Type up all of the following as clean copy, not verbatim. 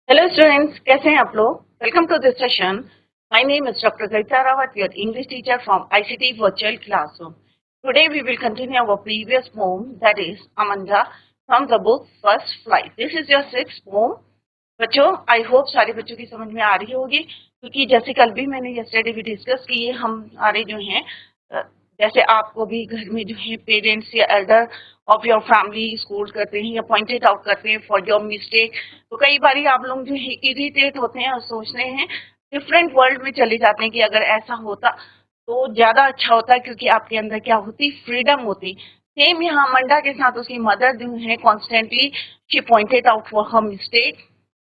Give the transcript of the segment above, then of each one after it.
Hello students, कैसे हैं आप लोग? Welcome to this session. My name is Dr. Gaita Rawat, your English teacher from ICT Virtual Classroom. Today we will continue our previous poem, that is Amanda, from the book First Flight. This is your sixth poem. बच्चों, I hope सारे बच्चों की समझ में आ रही होगी, क्योंकि जैसे कल भी मैंने yesterday भी डिस्कस किए, हम सारे जो हैं जैसे आपको भी घर में जो है पेरेंट्स या Elder of your family school करते हैं या पॉइंटेड आउट करते हैं फॉर योर मिस्टेक, तो कई बार आप लोग जो है इरिटेट होते हैं और सोचते हैं, डिफरेंट वर्ल्ड में चले जाते हैं कि अगर ऐसा होता तो ज्यादा अच्छा होता, क्योंकि आपके अंदर क्या होती, फ्रीडम होती। सेम यहाँ मंडा के साथ उसकी मदर जो है constantly she pointed out for her mistake,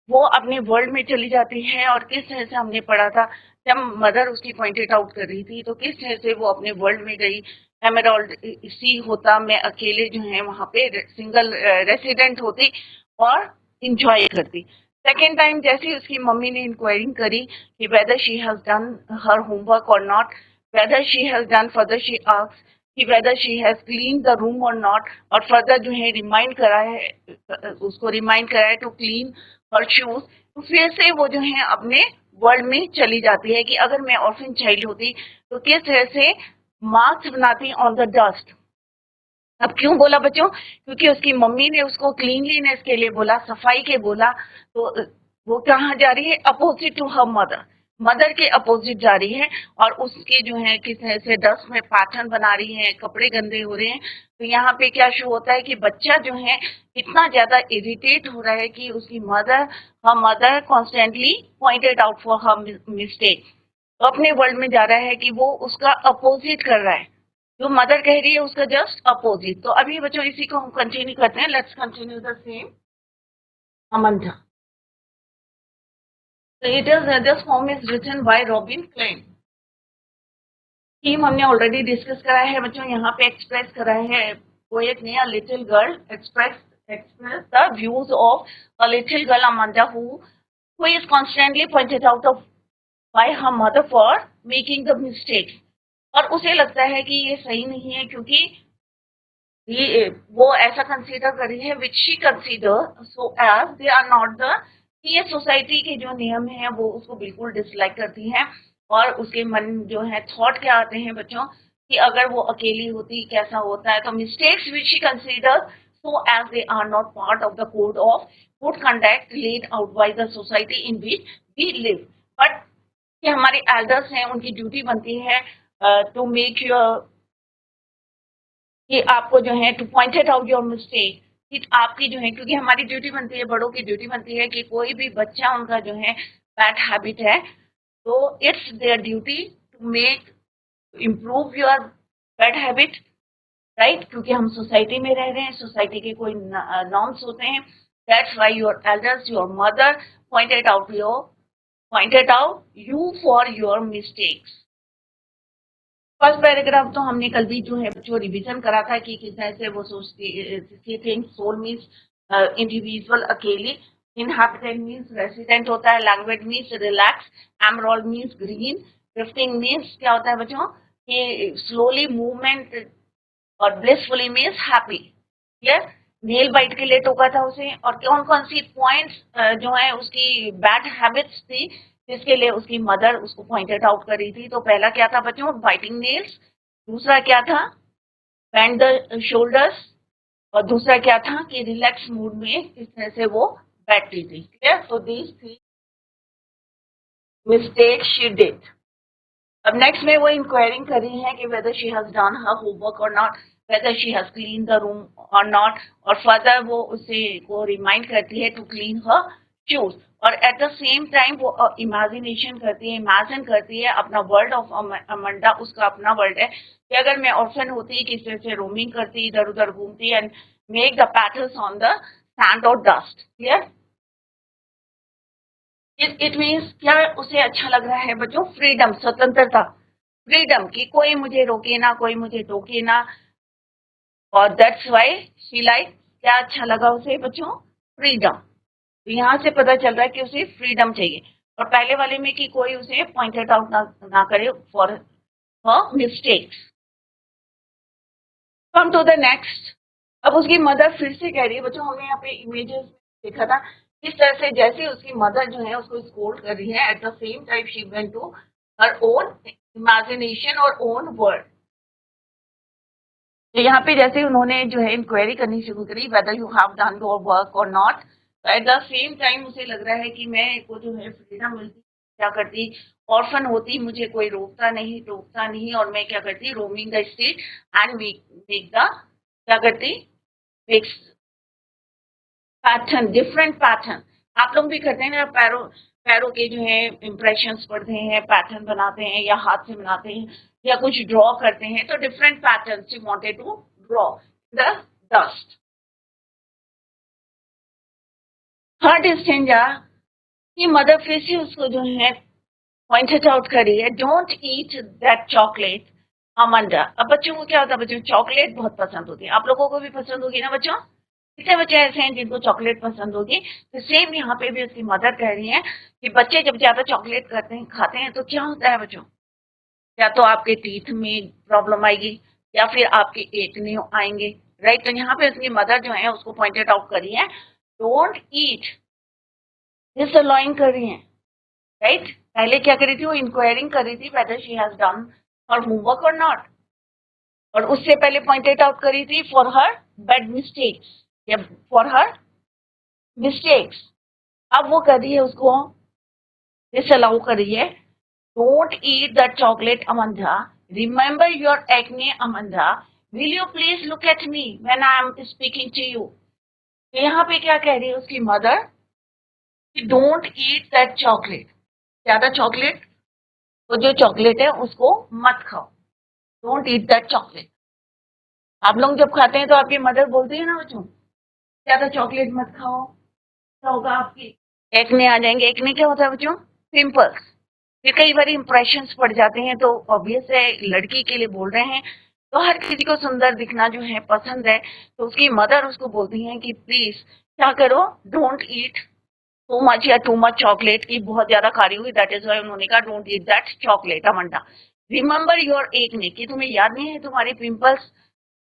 वो अपने वर्ल्ड में चली जाती है। और किस तरह से हमने पढ़ा था, जब मदर उसकी पॉइंटेड आउट कर रही थी तो किस तरह से वो अपने वर्ल्ड में गई। एमराल्ड सी होता, मैं अकेले जो है वहां पे सिंगल रेसिडेंट होती और इंजॉय करती। सेकेंड टाइम जैसे उसकी मम्मी ने इंक्वायरिंग करी कि whether she has done her homework और not, whether she has done, further she asked कि whether she has clean the room और नॉट, और फर्दर जो है रिमाइंड करा है, उसको रिमाइंड करा है टू क्लीन हर शूज। तो फिर से वो जो है अपने वर्ल्ड में चली जाती है कि अगर मैं ऑर्फन चाइल्ड होती तो किस तरह से मार्क्स बनाती ऑन द डस्ट। अब क्यों बोला बच्चों? क्योंकि उसकी मम्मी ने उसको क्लीनलीनेस के लिए बोला, सफाई के बोला, तो वो कहाँ जा रही है, opposite to her mother, mother के अपोजिट जा रही है। और उसके जो है किस तरह से डस्ट में पैटर्न बना रही है, कपड़े गंदे हो रहे हैं। तो यहाँ पे क्या शो होता है कि बच्चा जो है इतना ज्यादा इरिटेट हो रहा है कि उसकी mother constantly pointed out for her mistake, तो अपने वर्ल्ड में जा रहा है कि वो उसका अपोजिट कर रहा है, जो मदर कह रही है उसका जस्ट अपोजिट। तो अभी बच्चों इसी को हम कंटिन्यू करते हैं, let's continue the same Amanda. So it is this poem is written by Robin Klein. Theme हमने ऑलरेडी डिस्कस करा है बच्चों, यहाँ पे एक्सप्रेस करा है पोएट ने, a little girl express the views of a little girl Amanda who is constantly pointed out of by her mother for making the mistake। और उसे लगता है कि ये सही नहीं है, क्योंकि ये वो ऐसा कंसीडर कर रही है which she consider so as they are not the, कि ये सोसाइटी के जो नियम है वो उसको बिल्कुल डिसलाइक करती है। और उसके मन जो है थॉट क्या आते हैं बच्चों, कि अगर वो अकेली होती कैसा होता है। तो mistakes which she consider so as they are not part of the code of good conduct laid out by the society in which we live. But ये हमारे एल्डर्स हैं, उनकी ड्यूटी बनती है टू मेक योर, कि आपको जो है to pointed out your mistake, कि आपकी जो है, क्योंकि हमारी ड्यूटी बनती है, बड़ों की ड्यूटी बनती है कि कोई भी बच्चा उनका जो है बैड हैबिट है, तो it's their duty to make improve your bad habit, right. क्योंकि हम सोसाइटी में रह रहे हैं, सोसाइटी के कोई नॉर्म्स होते हैं। That's why your elders, your mother pointed out you for your mistakes. First paragraph तो हमने कल भी जो है बच्चों रिवीजन करा था कि किस तरह से वो सोचती थिंक सोल मीन्स इंडिविजुअल, अकेली। इनहैबिटेंट मीन्स रेसिडेंट होता है, languid means relax, emerald means green, drifting means क्या होता है बच्चों, कि स्लोली मूवमेंट, और blissfully means happy. Clear? Nail bite के लिए टोका था उसे, और कौन कौन सी पॉइंट्स जो है उसकी बैड हैबिट्स थी जिसके लिए उसकी मदर उसको पॉइंटेड आउट कर रही थी। तो पहला क्या था बच्चों, बाइटिंग नेल्स। दूसरा क्या था, बेंड द शोल्डर्स। और दूसरा क्या था कि रिलैक्स मूड में किस तरह से वो बैठती थी। क्लियर? सो दीज थी मिस्टेक शी डिड। अब नेक्स्ट में वो इंक्वायरिंग कर रही है कि whether she has done her homework और not, whether she has clean the room और नॉट, और फर्दर वो उसे को रिमाइंड करती है टू क्लीन हर शूज। और एट द सेम टाइम वो इमेजिनेशन करती है, इमेजिन करती है अपना वर्ल्ड ऑफ अमंडा, उसका अपना वर्ल्ड है कि अगर मैं ऑर्फन होती, किस तरह से रोमिंग करती, इधर उधर घूमती and make the patterns on the sand और डस्ट। क्लियर? इट मीन्स क्या उसे अच्छा लग रहा है बच्चों, फ्रीडम, स्वतंत्रता, फ्रीडम की कोई मुझे रोके ना, कोई मुझे टोके ना। और दैट्स व्हाई शी लाइक, क्या अच्छा लगा उसे बच्चों, फ्रीडम। तो यहाँ से पता चल रहा है कि उसे फ्रीडम चाहिए। और पहले वाले में कि कोई उसे पॉइंटेड आउट ना करे for her mistakes. Come to the next. अब उसकी मदर फिर से कह रही है बच्चों, हमने यहाँ पे इमेजेस देखा था इस तरह से जैसे उसकी मदर जो है उसको स्कोल्ड कर रही है, at the same time she went to her own imagination और ओन वर्ड। तो यहाँ पे जैसे उन्होंने जो है इंक्वायरी करनी शुरू करी, whether you have done your work और not, at the same time उसे लग रहा है कि मैं को जो है फ्रीडम मिलती, क्या करती, ऑर्फन होती, मुझे कोई रोकता नहीं टोकता नहीं, और मैं क्या करती, roaming the street and make the, क्या करती, मेक्स पैटर्न, डिफरेंट पैटर्न। आप लोग भी करते हैं ना, पैरों पैरों के जो है इम्प्रेशंस पढ़ते हैं, पैटर्न बनाते हैं, या हाथ से बनाते हैं, या कुछ ड्रॉ करते हैं, तो different pattern she wanted to draw the dust. Her डिस्टेंजा की मदर फिर से उसको जो है पॉइंटेड आउट करी है, don't eat that chocolate Amanda. अब बच्चों को क्या होता है, बच्चों चॉकलेट बहुत पसंद होती है, आप लोगों को भी पसंद होगी ना बच्चों, कितने बच्चे ऐसे हैं जिनको चॉकलेट पसंद होगी। तो सेम यहाँ पे भी उसकी मदर कह रही है कि बच्चे जब ज्यादा चॉकलेट करते हैं, खाते हैं, तो क्या होता है बच्चों, या तो आपके टीथ में प्रॉब्लम आएगी, या फिर आपके एक्ने आएंगे, राइट। तो यहाँ पे उसकी मदर जो है उसको पॉइंटेड आउट करी है, डोंट ईट, डिसअलाउइंग कर रही है, राइट। पहले क्या करी थी, वो इंक्वायरिंग कर रही थी weather she has done her homework और नॉट, और उससे पहले पॉइंटेड आउट करी थी फॉर हर बैड मिस्टेक्स, या फॉर हर मिस्टेक्स। अब वो कर रही है, उसको डिसअलाउ कर रही है, don't eat that chocolate Amanda, remember your acne Amanda, will you please look at me when I am speaking to you. तो यहाँ पे क्या कह रही है उसकी mother, don't eat that chocolate, ज्यादा चॉकलेट, वो जो चॉकलेट है उसको मत खाओ, डोंट ईट दैट चॉकलेट। आप लोग जब खाते हैं तो आपकी मदर बोलती है ना बच्चों, ज्यादा चॉकलेट मत खाओ, क्या होगा, आपकी एक्ने आ जाएंगे। एक्ने क्या होता है बच्चों, पिंपल्स। फिर कई बार इंप्रेशन पड़ जाते हैं, तो ऑब्वियस है लड़की के लिए बोल रहे हैं, तो हर किसी को सुंदर दिखना जो है पसंद है, तो उसकी मदर उसको बोलती हैं कि प्लीज क्या करो, डोंट ईट टू मच या टू मच चॉकलेट, की बहुत ज्यादा खा रही हुई, दैट इज वाई उन्होंने कहा don't eat that chocolate Amanda, remember your acne, कि तुम्हें याद नहीं है तुम्हारे pimples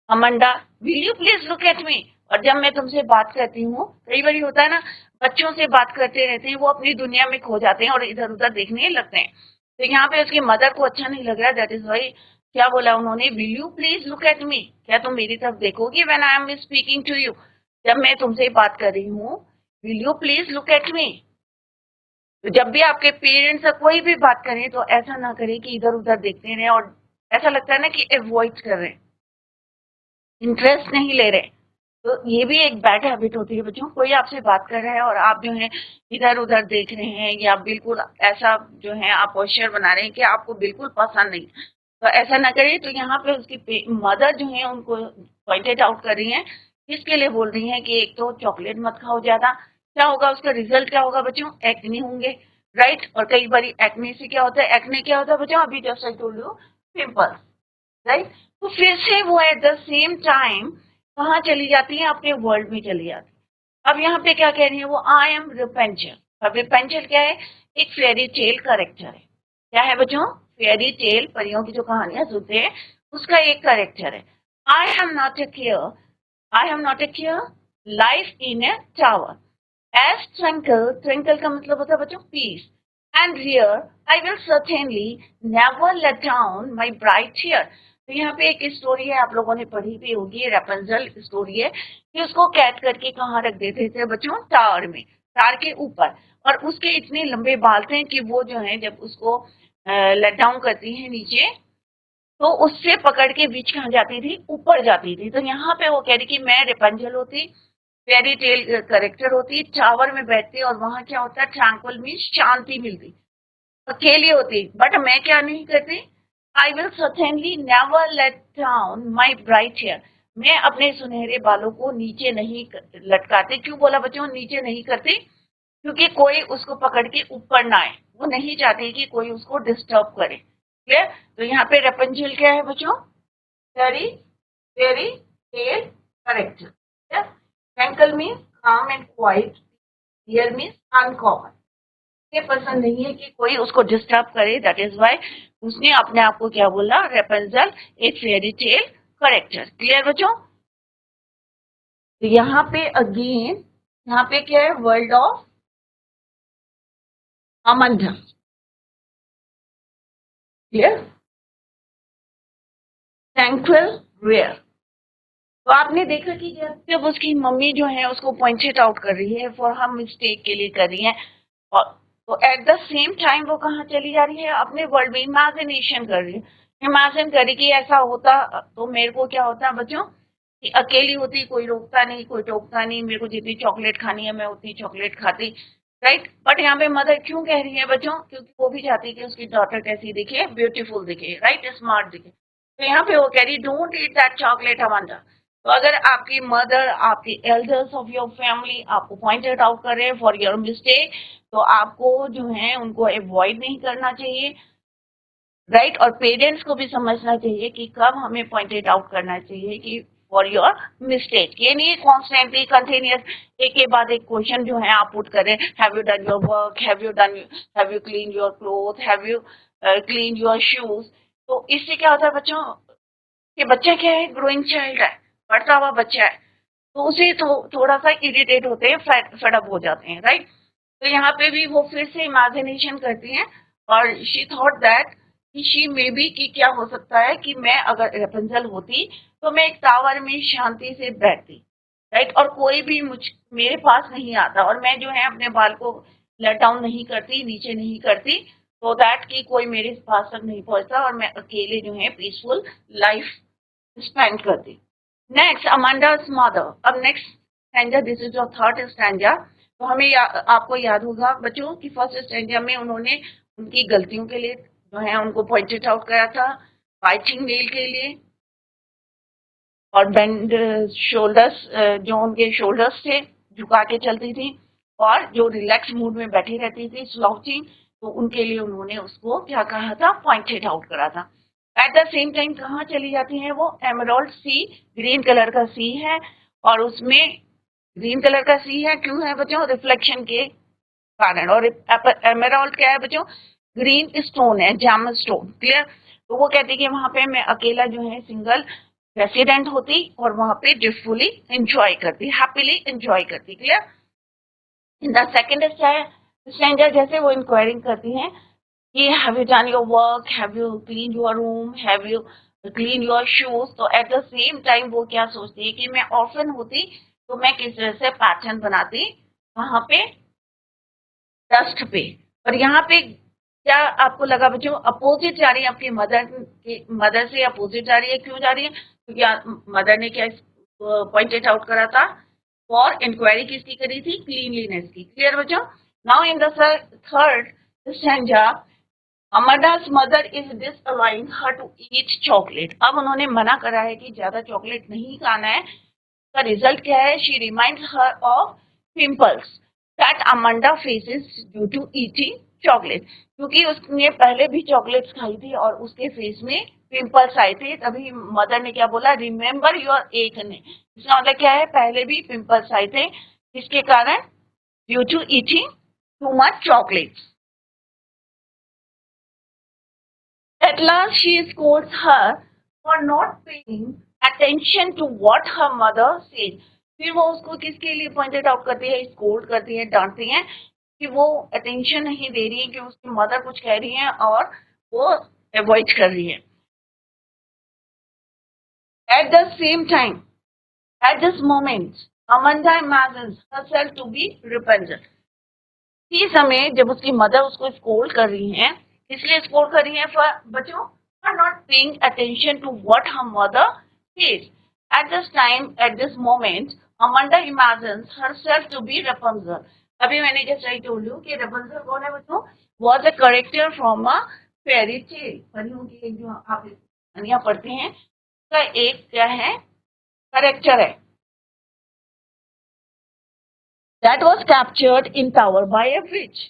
Amanda, will you please look at मी। और जब मैं तुमसे बात करती हूँ, कई बार होता है ना, बच्चों से बात करते रहते हैं, वो अपनी दुनिया में खो जाते हैं और इधर उधर देखने लगते हैं। तो यहाँ पे उसकी मदर को अच्छा नहीं लग रहा, दैट इज वाई क्या बोला उन्होंने, will you please look at me, क्या तुम मेरी तरफ देखोगी when I am speaking to you, जब मैं तुमसे बात कर रही हूँ, will you please look at me. तो जब भी आपके पेरेंट्स से कोई भी बात करें, तो ऐसा ना करें कि इधर उधर देखते रहे, और ऐसा लगता है ना कि अवॉइड कर रहे हैं, इंटरेस्ट नहीं ले रहे। तो ये भी एक बैड हैबिट होती है बच्चों, कोई आपसे बात कर रहा है और आप जो है इधर उधर देख रहे हैं, या बिल्कुल ऐसा जो है आप पोस्चर बना रहे हैं कि आपको बिल्कुल पसंद नहीं, तो ऐसा ना करिए। तो यहाँ पे उसकी मदर जो है उनको पॉइंटेड आउट कर रही है, इसके लिए बोल रही है कि एक तो चॉकलेट मत खाओ ज्यादा, क्या होगा उसका रिजल्ट क्या होगा बच्चों, एक्ने होंगे, राइट। और कई बार एक्ने से क्या होता है, एक्ने क्या होता है बच्चों, अभी just I told you, pimples, right. तो फिर से वो एट द सेम टाइम कहाँ चली जाती है, अपने वर्ल्ड में चली जाती है। अब यहाँ पे क्या कह रही है वो, आई एम रिपेंचर। अब रिपेंचर क्या है, एक फेरी टेल करेक्टर है, क्या है बच्चों, फेरी टेल, परियों की जो कहानियां सुनते हैं उसका एक करेक्टर है। I have not a care, I have not a care, life in a tower, as twinkle, twinkle का मतलब होता है बच्चों peace, and here I will certainly never let down my bright hair. तो यहाँ पे एक स्टोरी है, आप लोगों ने पढ़ी भी होगी, रेपंजल स्टोरी है, कि उसको कैद करके कहाँ रख देते थे बच्चों, टावर में, तार के ऊपर, और उसके इतने लंबे बाल थे कि वो जो है जब उसको लेट डाउन करती है नीचे, तो उससे पकड़ के बीच कहाँ जाती थी, ऊपर जाती थी। तो यहाँ पे वो कह रही कि मैं रेपंजल होती, फेरी टेल करेक्टर होती, टावर में बैठती, और वहां क्या होता है, ट्रैंक्विल मीन शांति मिलती, अकेली होती, बट मैं क्या नहीं करती, I will certainly never let down my bright hair, मैं अपने सुनहरे बालों को नीचे नहीं लटकाते। क्यों बोला बच्चों नीचे नहीं करती, क्योंकि कोई उसको पकड़ के ऊपर ना आए, वो नहीं चाहती कि कोई उसको डिस्टर्ब करे, क्लियर। तो यहाँ पे रेपंजल क्या है बच्चों, fairy fairy tale character, tranquil means calm and quiet, here means uncommon, ये पसंद नहीं है कि कोई उसको डिस्टर्ब करे, दैट इज वाई उसने अपने आप को क्या बोला, रेपंजल, एक फेरी टेल करेक्टर, क्लियर बच्चों। तो यहाँ पे अगेन यहाँ पे क्या है, world of Amanda, clear, tranquil rear. तो आपने देखा कि जब उसकी मम्मी जो है उसको पॉइंटेड आउट कर रही है फॉर हर मिस्टेक के लिए कर रही है, और तो एट द सेम टाइम वो कहाँ चली जा रही है, अपने वर्ल्ड में इमेजिनेशन कर रही है। इमेजिन करी कि ऐसा होता तो मेरे को क्या होता बच्चों, कि अकेली होती, कोई रोकता नहीं, कोई टोकता नहीं, मेरे को जितनी चॉकलेट खानी है मैं उतनी चॉकलेट खाती, राइट। बट यहाँ पे मदर क्यों कह रही है बच्चों, क्योंकि वो भी चाहती है कि उसकी डॉटर कैसी दिखे, ब्यूटीफुल दिखे, राइट, स्मार्ट दिखे। तो यहाँ पे वो कह रही don't eat that chocolate Amanda. तो अगर आपकी मदर, आपकी एल्डर्स ऑफ योर फैमिली आपको पॉइंटेड आउट करे फॉर योर मिस्टेक, तो आपको जो है उनको अवॉइड नहीं करना चाहिए, राइट। और पेरेंट्स को भी समझना चाहिए कि कब हमें पॉइंटेड आउट करना चाहिए कि फॉर योर मिस्टेक। ये नहीं कॉन्स्टेंटली कंटिन्यूस एक के बाद एक क्वेश्चन जो है आप पुट करें, have you done your work, have you clean your cloth, have you clean your shoes. तो इससे क्या होता है बच्चों, कि बच्चा क्या है, ग्रोइंग चाइल्ड है, बढ़ता हुआ बच्चा है, तो उसे थोड़ा सा इरिटेट होते हैं, फेडअप हो जाते हैं, राइट। तो यहाँ पे भी वो फिर से इमेजिनेशन करती हैं, और शी थॉट दैट कि शी मे बी कि क्या हो सकता है कि मैं अगर रेपुंजल होती तो मैं एक टावर में शांति से बैठती, राइट, और कोई भी मेरे पास नहीं आता, और मैं जो है अपने बाल को लेट डाउन नहीं करती, नीचे नहीं करती, तो दैट कि कोई मेरे पास तक नहीं पहुंचता, और मैं अकेले जो है पीसफुल लाइफ स्पेंड करती। नेक्स्ट, अमांडा's mother। अब next stanza, this is your third stanza. तो हमें आपको याद होगा बच्चों कि फर्स्ट स्टैंजा में उन्होंने उनकी गलतियों के लिए जो है उनको पॉइंटेड आउट करा था, बाइटिंग नेल के लिए, और बेंड शोल्डर्स, जो उनके शोल्डर्स थे झुका के चलती थी, और जो रिलैक्स मूड में बैठी रहती थी स्लाउचिंग, तो उनके लिए उन्होंने उसको क्या कहा था, पॉइंटेड आउट करा था। एट द सेम टाइम कहाँ चली जाती है वो, एमराल्ड सी, ग्रीन कलर का सी है, और उसमें ग्रीन कलर का सी है, क्यों है बच्चों, रिफ्लेक्शन के कारण। और एमराल्ड क्या है बच्चों, ग्रीन स्टोन है, जैम स्टोन, क्लियर। तो वो कहती है कि वहां पे मैं अकेला जो है सिंगल रेसिडेंट होती, और वहां पे डिफुली एंजॉय करती, हैप्पीली एंजॉय करती, clear. In the second standard जैसे वो इंक्वायरिंग करती हैं कि have you done your work, have you clean your room, have you clean your shoes. तो एट द सेम टाइम वो क्या सोचती है कि मैं ऑर्फन होती तो मैं किस तरह से पैटर्न बनाती वहां पे, डस्ट पे। और यहाँ पे क्या आपको लगा बच्चों, अपोजिट जा रही है, आपकी मदर से अपोजिट जा रही है, क्यों जा रही है, क्योंकि मदर ने क्या पॉइंटेड आउट करा था, और इंक्वायरी किसकी करी थी, क्लीनलीनेस की, क्लियर बच्चों। Now in the third stanza, Amanda's mother is disallowing her to eat chocolate. अब उन्होंने मना करा है कि ज्यादा चॉकलेट नहीं खाना है। का रिजल्ट क्या है, she reminds her of pimples that Amanda faces due to eating chocolate, क्योंकि उसने पहले भी चॉकलेट्स खाई थी और उसके फेस में पिंपल्स आए थे। तभी मदर ने क्या बोला, रिमेंबर योर एक ने, इसका मतलब क्या है, पहले भी पिंपल्स आए थे, इसके कारण due to eating too much chocolates. At last she scolds her for not paying attention to what her mother said. फिर वो उसको किसके लिए पॉइंटेड आउट करती है, स्कोल्ड करती है, डांटती है कि वो अटेंशन नहीं दे रही है कि उसकी मदर कुछ कह रही है और वो अवॉइड कर रही है। At the same time, at this moment, Amanda imagines herself to be Rapunzel. इसी समय जब उसकी मदर उसको स्कोल्ड कर रही है, इसलिए स्कोल्ड कर रही है फॉर बच्चों, for not paying attention to what her mother says. At this time, at this moment, Amanda imagines herself to be Rapunzel. अभी मैंने जस्ट आई टोल्ड यू कि रेपुंजल कौन है बच्चों, was a character from a fairy tale, परियों की जो आप कहानियां पढ़ते हैं उसका एक क्या है, कैरेक्टर है, that was captured in tower by a witch.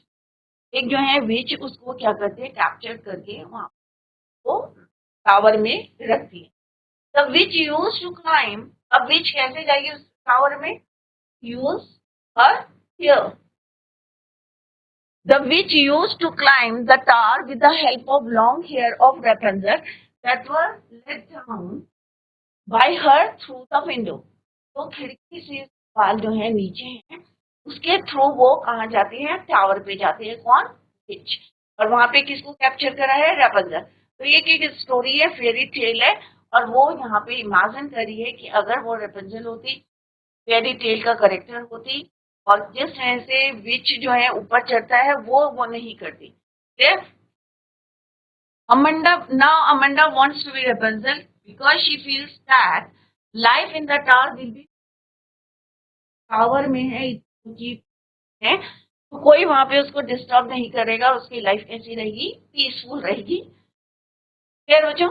एक जो है विच उसको क्या करते हैं, कैप्चर करके वहां को टावर में रखती है। The witch use to climb, अब विच कैसे जाएगी उस टावर में, use her hair. The witch use to climb the tower with the help of long hair of Rapunzel that were let down by her through the window. तो खिड़की से बाल जो है नीचे हैं, उसके थ्रू वो कहाँ जाती है, टावर पे जाती है, कौन, विच। और वहां पे किसको कैप्चर करा है, रेपंजल। तो ये एक स्टोरी है, फेरी टेल है, और वो यहाँ पे इमेजिन करी है कि अगर वो रेपंजल होती, फेरी टेल का करेक्टर होती, और जिस तरह से विच जो है ऊपर चढ़ता है वो नहीं करती। Amanda wants to be Rapunzel because she feels that life in the tower will be, tower में है, ऊंची है, तो कोई वहां पे उसको डिस्टर्ब नहीं करेगा, उसकी लाइफ कैसी रहेगी, पीसफुल रहेगी। फिर बच्चों,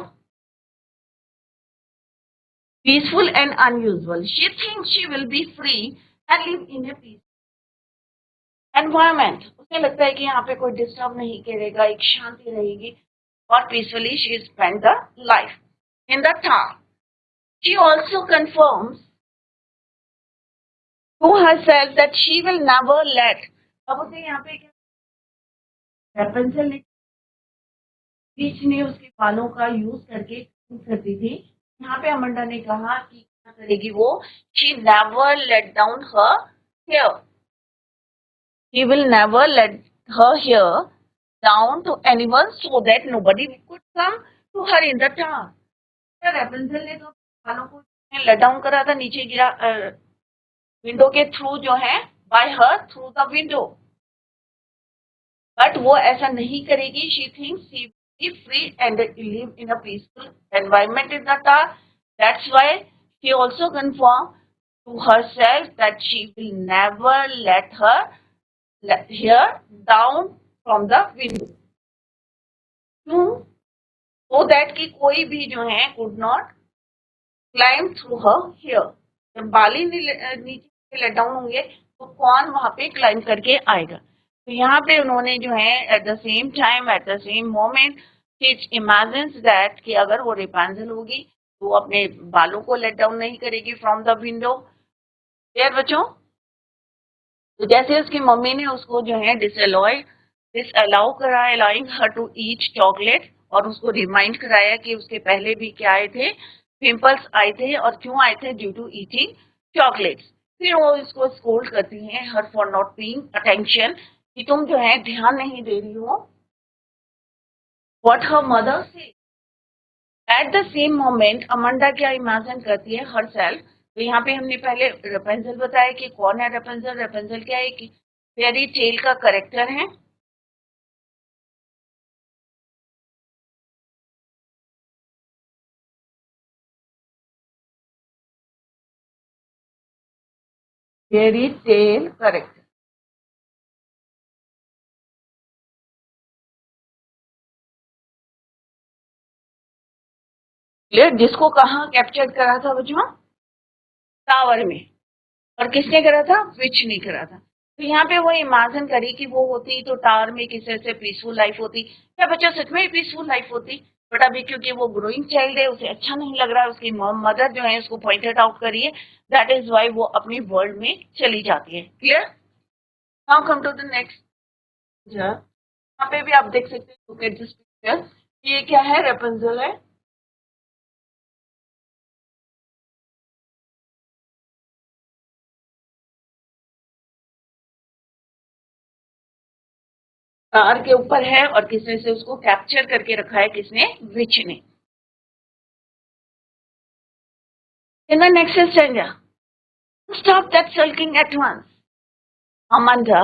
peaceful and unusual, she thinks she will be free and live in a peace environment. उसे लगता है कि यहाँ पे कोई डिस्टर्ब नहीं करेगा, एक शांति रहेगी, और peacefully she spend the life in the tower. She also confirms to herself that she will never let, अब उसे यहाँ पे क्या, रेपंजल ने, बीच ने उसके बालों का यूज करके करती थी। यहाँ पे अमंडा ने कहा कि क्या करेगी वो, she never let down her hair, she will never let her hair down to anyone so that nobody could come to her in the tower। रेपंजल ने तो बालों को लेट डाउन करा था, नीचे गिरा विंडो के थ्रू जो है, bye her through the window, but वो ऐसा नहीं करेगी। She thinks she will be free and live in a peaceful environment in the tower. That's why she also confirm to herself that she will never let her hair down from the window, so that कि कोई भी जो है could not climb through her hair। जब बाली नीचे let down होंगे तो कौन वहां पे क्लाइम करके आएगा। तो यहाँ पे उन्होंने जो है at the same time, eight the same moment, imagines that कि अगर वो रेपंजल होगी तो वो अपने बालों को लेट डाउन नहीं करेगी फ्रॉम द विंडो। यार बच्चों, तो जैसे उसकी मम्मी ने उसको जो है डिसअलाउ करा, allowing her to eat chocolate, और उसको रिमाइंड कराया कि उसके पहले भी क्या आए थे, पिंपल्स आए थे, और क्यों आए थे, ड्यू टू ईटिंग चॉकलेट्स। फिर वो इसको स्कोल्ड करती हैं, her for not paying attention, कि तुम जो है ध्यान नहीं दे रही हो व्हाट हर मदर से। Eight the same moment Amanda क्या इमेजिन करती है, हर सेल्फ। तो यहाँ पे हमने पहले रेपंजल बताया कि कौन है रेपंजल। रेपंजल क्या है कि फेरी टेल का करेक्टर है। फेरी टेल करेक्टर, क्लियर, जिसको कहाँ कैप्चर करा था बच्चों, टावर में। और किसने करा था, विच ने करा था। तो यहाँ पे वो इमेजिन करी कि वो होती तो टावर में किसी से पीसफुल लाइफ होती। क्या बच्चों सच में पीसफुल लाइफ होती, बट अभी क्योंकि वो ग्रोइंग चाइल्ड है, उसे अच्छा नहीं लग रहा है, उसकी मदर जो है उसको पॉइंटेड आउट करिए, दैट इज वाई वो अपनी वर्ल्ड में चली जाती है। Clear, now come to the next. यहाँ पे भी आप देख सकते हैं, लुक एट दिस पिक्चर, ये क्या है, रेपंजल है। कार के ऊपर है, और किसने से उसको कैप्चर करके रखा है, किसने, विच ने। In the next stanza, stop that sulking at once. Amanda,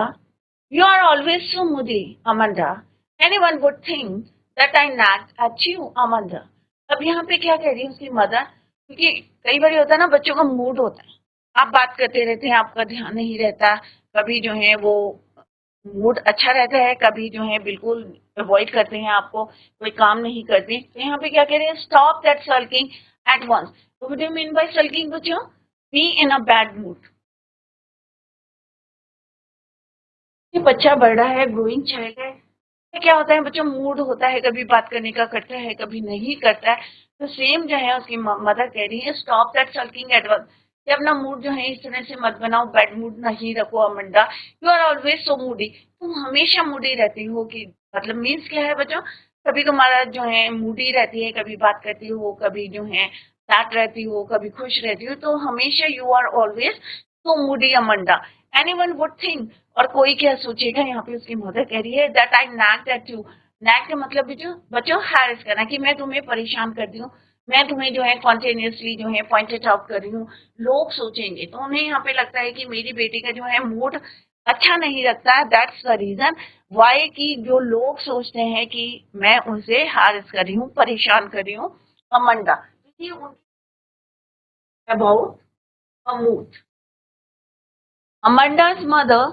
you are always so moody, Amanda. Anyone would think that I nagged at you, Amanda. अब यहाँ पे क्या कह रही है उसकी मदर, क्योंकि कई बार होता है ना, बच्चों का मूड होता है, आप बात करते रहते हैं, आपका ध्यान नहीं रहता, कभी जो है वो मूड अच्छा रहता है, कभी जो है बिल्कुल अवॉइड करते हैं आपको, कोई काम नहीं करते। तो यहाँ पे क्या कह रहे हैं, stop that sulking at once. तो what do you mean by sulking बच्चों, be in a bad mood. ये बच्चा बढ़ रहा है, ग्रोइंग चाइल्ड है, तो क्या होता है बच्चों, मूड होता है, कभी बात करने का करता है, कभी नहीं करता है। तो सेम जो है उसकी मदर कह रही है, stop that sulking at once, कि अपना मूड जो है इस तरह से मत बनाओ, बैड मूड नहीं रखो Amanda. You are always so moody, तुम हमेशा मूडी रहती हो, कि मतलब मीन्स क्या है बच्चों, कभी तुम्हारा जो है मूडी रहती है, कभी बात करती हो, कभी जो है सैड रहती हो, कभी खुश रहती हो, तो हमेशा you are always so moody Amanda. Anyone would think, और कोई क्या सोचेगा, यहाँ पे उसकी मदर कह रही है that I nagged at you. Nag का मतलब बच्चों हैरेस करना, कि मैं तुम्हें परेशान कर दी हूँ, मैं तुम्हें जो है कॉन्टिन्यूसली जो है पॉइंटेड आउट कर रही हूँ, लोग सोचेंगे। तो उन्हें यहाँ पे लगता है कि मेरी बेटी का जो है मूड अच्छा नहीं लगता है, दैट्स द रीजन वाई, कि जो लोग सोचते हैं कि मैं उनसे हैरेस कर रही हूँ, परेशान कर रही हूँ अमंडा, क्योंकि about a mood. Amanda's mother,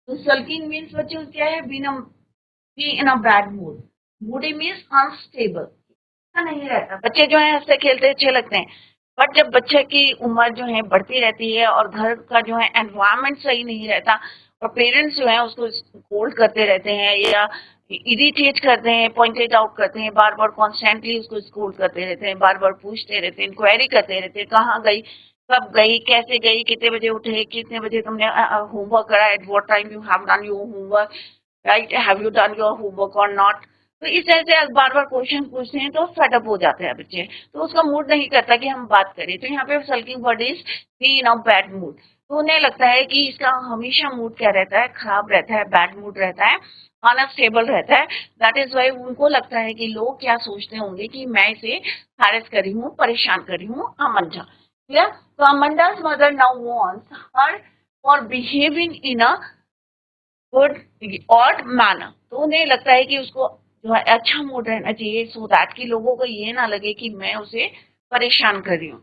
तो sulking means बच्चों क्या है, be in a bad mood. Moody means unstable. ऐसा नहीं रहता, बच्चे जो है हंसते खेलते अच्छे लगते हैं, बट जब बच्चे की उम्र जो है बढ़ती रहती है और घर का जो है एनवायरमेंट सही नहीं रहता, और पेरेंट्स जो है उसको स्कोल्ड करते रहते हैं या इरिटेट करते हैं, पॉइंटेड आउट करते हैं, बार बार कॉन्स्टेंटली उसको स्कोल्ड करते रहते हैं, बार बार पूछते रहते हैं, इंक्वायरी करते रहते हैं, कहाँ गई, कब गई, कैसे गई, कितने बजे उठे, कितने बजे तुमने होमवर्क करा, at what time you have done your homework, right, have you done your homework और नॉट। तो इस तरह से बार बार क्वेश्चन पूछते हैं तो फेडअप हो जाते हैं बच्चे, तो उसका मूड नहीं करता कि हम बात करें। तो यहाँ पे sulking word is B in a bad mood. तो उन्हें लगता है कि इसका हमेशा मूड क्या रहता है, खराब रहता है, बैड मूड रहता है, अनस्टेबल रहता है। दैट इज वाई उनको लगता है कि लोग क्या सोचते होंगे कि मैं इसे हैरेस करी हूँ, परेशान करी हूँ अमंजा। क्लियर? तो अमंडा's mother now wants her for behaving in a good odd manner. तो उन्हें लगता है कि उसको जो है अच्छा मूड रहना चाहिए, सो दैट कि लोगों को ये ना लगे कि मैं उसे परेशान कर रही हूँ।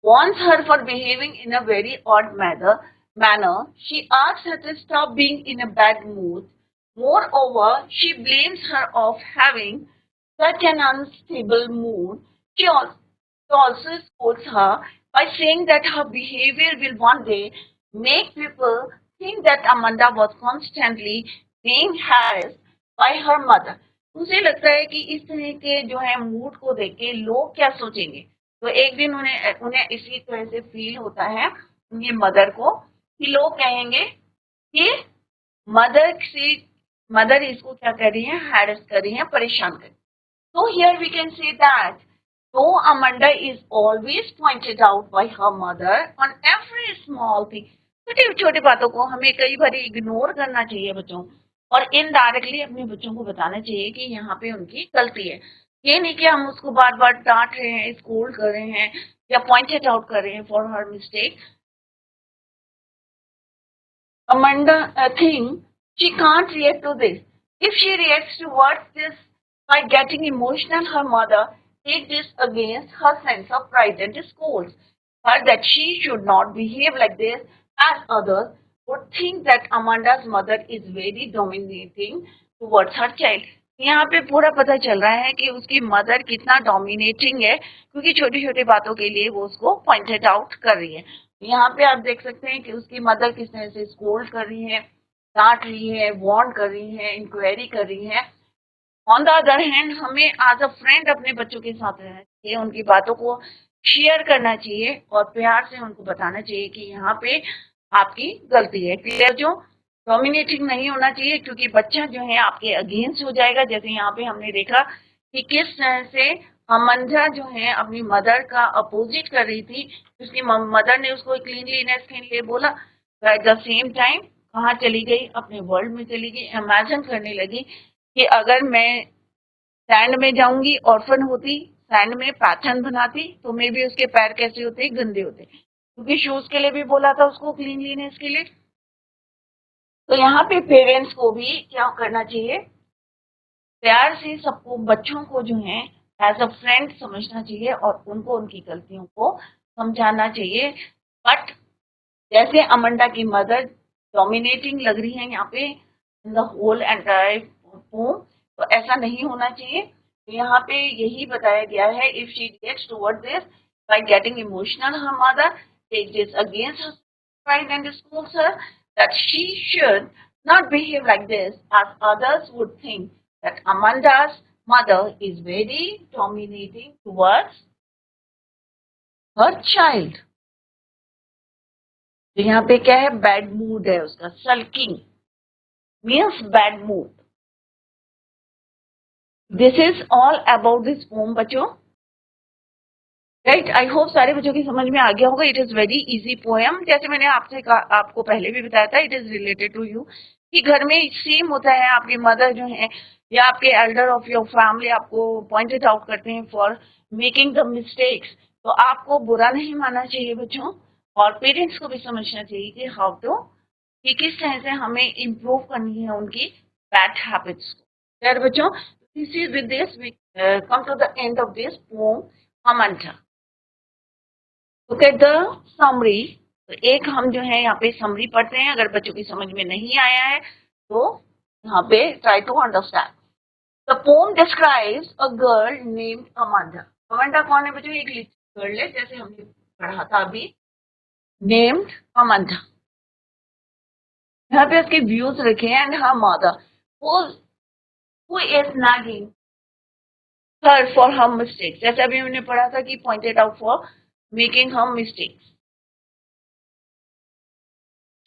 Wants her for behaving in a very odd manner. She asks her to stop being in a bad mood. Moreover, she blames her of having such an unstable mood. She also scolds her by saying that her behavior will one day make people think that Amanda was constantly being harassed by her mother. उसे लगता है कि इस तरह के जो है mood को देख के लोग क्या सोचेंगे। तो एक दिन उन्हें उन्हें इसी तरह से फील होता है उनकी मदर को, कि लोग कहेंगे कि मदर से मदर इसको क्या कर रही है, हैरेस कर रही है, परेशान कर रही है। So here we can say that though Amanda is always pointed out by her mother on every small thing, छोटी छोटी बातों को हमें कई बार इग्नोर करना चाहिए बच्चों, और इनडायरेक्टली अपने बच्चों को बताना चाहिए कि यहाँ पे उनकी गलती है। ये नहीं कि हम उसको बार बार डांट रहे हैं, स्कोल्ड कर रहे हैं या पॉइंटेड आउट कर रहे हैं for her mistake. Amanda think she can't react to this. If she reacts towards this by getting emotional, her mother takes this against her sense of pride and scolds her that she should not behave like this, as others would think that Amanda's mother is very dominating towards her child. यहाँ पे पूरा पता चल रहा है कि उसकी mother कितना डोमिनेटिंग है, क्योंकि छोटी छोटी बातों के लिए वो उसको पॉइंटेड आउट कर रही है। यहाँ पे आप देख सकते हैं कि उसकी मदर किस तरह से स्कोल्ड कर रही है, डांट रही है, वार्न कर रही है, इंक्वायरी कर रही है। ऑन द अदर हैंड हमें एज अ फ्रेंड अपने बच्चों के साथ रहना चाहिए, उनकी बातों को शेयर करना चाहिए और प्यार से उनको बताना चाहिए कि यहाँ पे आपकी गलती है। क्लियर? जो डोमिनेटिंग नहीं होना चाहिए, क्योंकि बच्चा जो है आपके अगेंस्ट हो जाएगा। जैसे यहाँ पे हमने देखा कि किस तरह से अमंजा जो है अपनी मदर का अपोजिट कर रही थी, उसकी मदर ने उसको क्लीनलीनेस के लिए बोला, एट द सेम टाइम कहाँ चली गई, अपने वर्ल्ड में चली गई, इमेजिन करने लगी कि अगर मैं सैंड में जाऊंगी, ऑर्फन होती, सैंड में पैटर्न बनाती, तो मे भी उसके पैर कैसे होते, गंदे होते, क्योंकि शूज के लिए भी बोला था उसको, क्लीनलीनेस के लिए। तो यहाँ पे पेरेंट्स को भी क्या करना चाहिए, प्यार से सबको, बच्चों को जो है एज अ फ्रेंड समझना चाहिए और उनको उनकी गलतियों को समझाना चाहिए। बट जैसे अमंडा की मदर डोमिनेटिंग लग रही है यहाँ पे in the whole entire home, तो ऐसा नहीं होना चाहिए। तो यहाँ पे यही बताया गया है, if she reacts toward this by getting emotional, her mother take this against her pride and scolds her that she should not behave like this, as others would think that Amanda's mother is very dominating towards her child. तो यहाँ पे क्या है, bad mood है उसका, sulking means bad mood. This is all about this poem बच्चों। Right, I hope सारे बच्चों की समझ में आ गया होगा. It is very easy poem. जैसे मैंने आपको पहले भी बताया था, it is related to you, कि घर में सेम होता है. आपकी मदर जो है या आपके एल्डर ऑफ योर फैमिली आपको पॉइंटेड आउट करते हैं फॉर मेकिंग द मिस्टेक्स. तो आपको बुरा नहीं मानना चाहिए बच्चों, और पेरेंट्स को भी समझना चाहिए कि हाउ टू, कि किस तरह से हमें इम्प्रूव करनी है उनकी बैड हैबिट्स को. यार बच्चों, this is with this we come to the end of this poem Amanda. Look at the summary. तो एक हम जो है यहाँ पे समरी पढ़ते हैं. अगर बच्चों की समझ में नहीं आया है तो यहाँ पे try to understand. The poem describes a girl named Amanda. Amanda कौन है बच्चों? एक गर्ल है, जैसे हमने पढ़ा था अभी, नेम्ड अमांडा. यहाँ पे उसके व्यूज रखे हैं. And her mother who is nagging her for her mistakes. जैसे अभी हमने पढ़ा था कि pointed out for making her mistakes.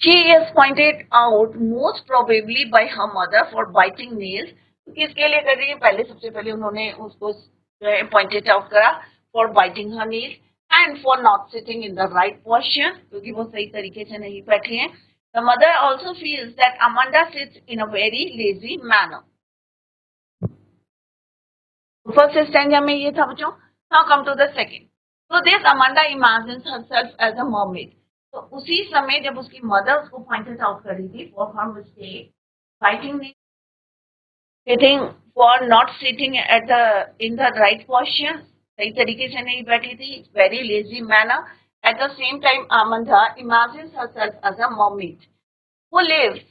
She is pointed out most probably by her mother for biting nails. तो किसके लिए कर रही है? पहले सबसे पहले उन्होंने उसको pointed out करा for biting her nails and for not sitting in the right position, क्योंकि वो सही तरीके से नहीं बैठी हैं. The mother also feels that Amanda sits in a very lazy manner. First stanza में ये था बच्चों. Now come to the second. So this Amanda imagines herself as a mermaid. तो उसी समय जब उसकी मदर उसको पॉइंटेड आउट कर रही थी for her mistake, fighting sitting, for not sitting at the in the right position, सही तरीके से नहीं बैठी थी, very lazy manner. Eight the same time Amanda imagines herself as a mermaid who lives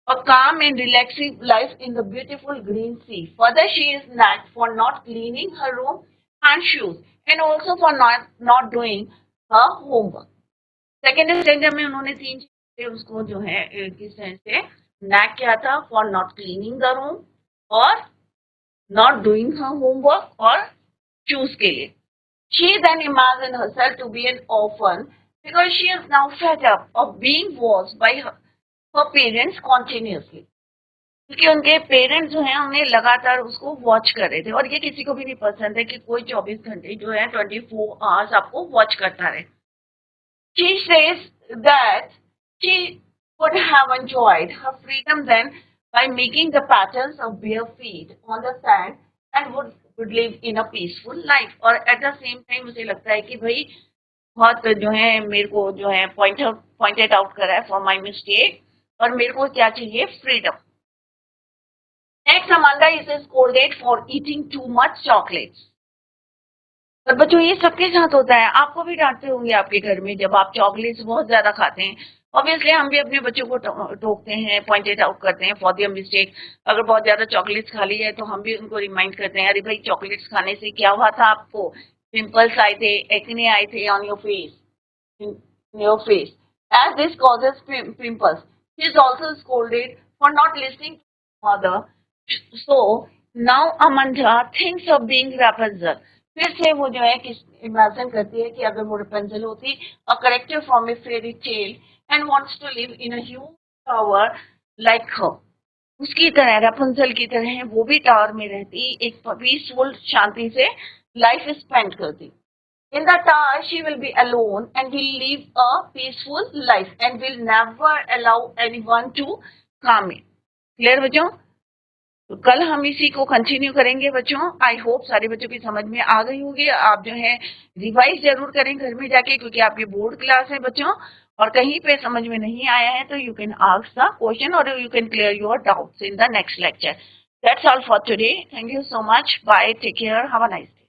a calm and relaxing life in the beautiful green sea. Further, she is nagged for not cleaning her room and shoes, and also for not doing her homework. Second stanza में उन्होंने 3 चीजें उसको जो है किस तरह से nag किया था, for not cleaning the room और नॉट डूइंग हर होमवर्क और शूज के लिए. She then imagined herself to be an orphan because she is now fed up of being watched by her parents continuously, क्योंकि उनके parents जो है उन्हें लगातार उसको वॉच कर रहे थे. और ये किसी को भी नहीं पसंद है कि कोई 24 घंटे जो है 24 आवर्स आपको वॉच करता रहे. She says that she would have enjoyed her freedom then by making the patterns of bare feet on the sand and would live in a peaceful life. और at the same time मुझे लगता है कि भाई बहुत जो है मेरे को जो है पॉइंटेड आउट करा है फॉर माई मिस्टेक, और मेरे को क्या चाहिए? Freedom. Next Amanda is scolded for eating too much chocolates. और बच्चों ये सबके साथ होता है. आपको भी डांटते होंगे आपके घर में जब आप चॉकलेट्स बहुत ज्यादा खाते हैं. ऑब्वियसली हम भी अपने बच्चों को टोकते हैं, पॉइंटेड आउट करते हैं फॉर देयर मिस्टेक. अगर बहुत ज्यादा चॉकलेट्स खा ली है तो हम भी उनको रिमाइंड करते हैं, अरे भाई चॉकलेट्स खाने से क्या हुआ था आपको? पिंपल्स आए थे, एक्ने आए थे on your face. As this causes pimples, he is also scolded for not listening to mother. So now Amanda thinks of being Rapunzel. फिर से वो जो है कि इमेजिन करती है कि अगर वो Rapunzel होती, a character from a fairy tale, and wants to live in a huge tower like her. उसकी तरह Rapunzel की तरह वो भी टावर में रहती, एक पीसफुल शांति से लाइफ स्पेंड करती. In the tower, she will be alone and will live a peaceful life and will never allow anyone to harm it. Clear बच्चों? तो कल हम इसी को कंटिन्यू करेंगे बच्चों. आई होप सारे बच्चों की समझ में आ गई होगी. आप जो है रिवाइज जरूर करें घर में जाके, क्योंकि आपकी बोर्ड क्लास है बच्चों. और कहीं पे समझ में नहीं आया है तो you can ask the question और you can clear your doubts in the next lecture. That's all for today. Thank you so much. Bye. Take care. Have a nice day.